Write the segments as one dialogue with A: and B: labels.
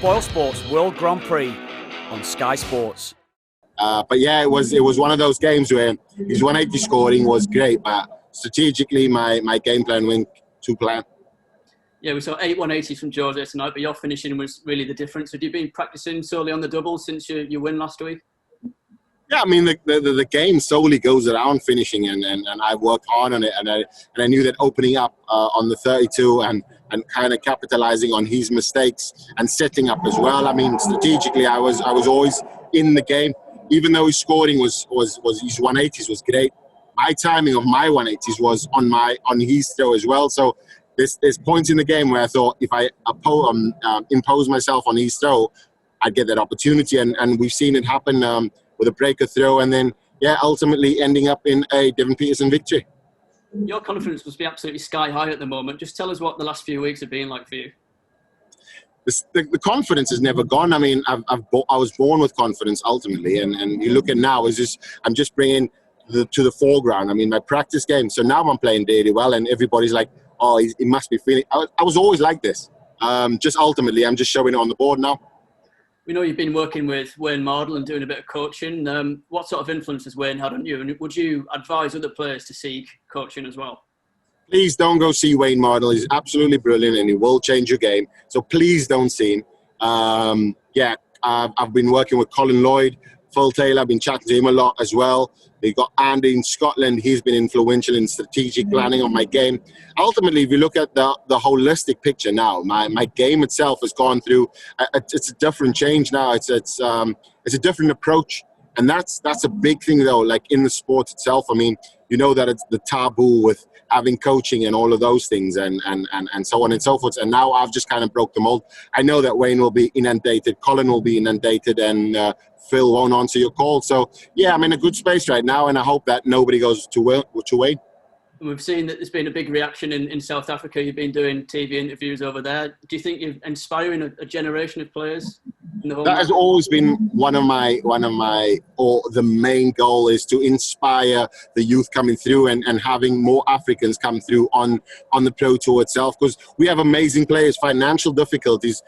A: Boylesports World Grand Prix on Sky Sports.
B: But yeah, it was one of those games where his 180 scoring was great, but strategically my game plan went to plan.
C: Yeah, we saw 8 180s from Georgia tonight, but your finishing was really the difference. Have you been practicing solely on the double since your win last week?
B: Yeah, I mean the game solely goes around finishing, and I worked hard on it, and I knew that opening up on the 32 and kind of capitalizing on his mistakes and setting up as well. I mean, strategically, I was always in the game, even though his scoring was his 180s was great. My timing of my 180s was on his throw as well. So there's points in the game where I thought if I impose myself on his throw, I'd get that opportunity, and we've seen it happen. With a breaker throw, and then ultimately ending up in a Devon Petersen victory.
C: Your confidence must be absolutely sky high at the moment. Just tell us what the last few weeks have been like for you.
B: The confidence has never gone. I mean, I was born with confidence ultimately, and you look at now I'm just bringing to the foreground. I mean, my practice game. So now I'm playing really well, and everybody's like, "Oh, he must be feeling." I was always like this. Just ultimately, I'm just showing it on the board now.
C: We know you've been working with Wayne Mardle and doing a bit of coaching. What sort of influence has Wayne had on you? And would you advise other players to seek coaching as well?
B: Please don't go see Wayne Mardle. He's absolutely brilliant and he will change your game. So please don't see him. I've been working with Colin Lloyd, Phil Taylor. I've been chatting to him a lot as well. We've got Andy in Scotland. He's been influential in strategic planning of my game. Ultimately, if you look at the holistic picture now, my game itself has gone through. It's a different change now. It's a different approach, and that's a big thing though. Like in the sport itself, I mean, you know that it's the taboo with having coaching and all of those things, and so on and so forth. And now I've just kind of broke the mold. I know that Wayne will be inundated, Colin will be inundated, and Phil won't answer your call. So yeah, I'm in a good space right now, and I hope that nobody goes to Wayne.
C: We've seen that there's been a big reaction in South Africa. You've been doing TV interviews over there. Do you think you're inspiring a generation of players?
B: That has always been one of my, or the main goal is to inspire the youth coming through and having more Africans come through on the Pro Tour itself, because we have amazing players. Financial difficulties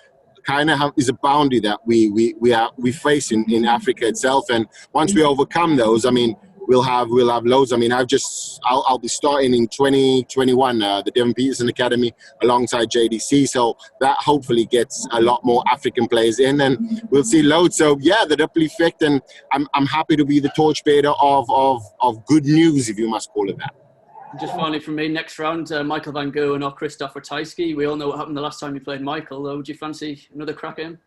B: kind of is a boundary that we face in Africa itself, and once we overcome those, I mean, we'll have loads. I mean, I'll be starting in 2021 the Devon Petersen Academy alongside JDC, so that hopefully gets a lot more African players in, and we'll see loads. So yeah, the ripple effect, and I'm happy to be the torchbearer of good news, if you must call it that.
C: Just finally from me, next round, Michael van Gerwen or Christoph Ratajski. We all know what happened the last time you played Michael. Would you fancy another crack at him?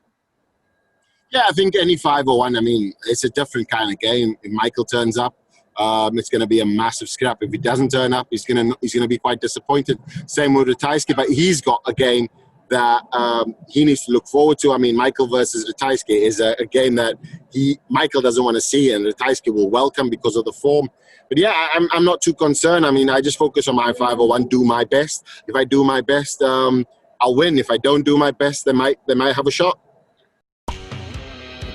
C: Yeah,
B: I think any 501. I mean, it's a different kind of game. If Michael turns up, it's going to be a massive scrap. If he doesn't turn up, he's going to be quite disappointed. Same with Ratajski, but he's got a game that he needs to look forward to. I mean, Michael versus Ratajski is a game that Michael doesn't want to see, and Ratajski will welcome because of the form. But yeah, I'm not too concerned. I mean, I just focus on my 501, do my best. If I do my best, I'll win. If I don't do my best, they might have a shot.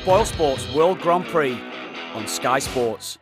A: Boylesports World Grand Prix on Sky Sports.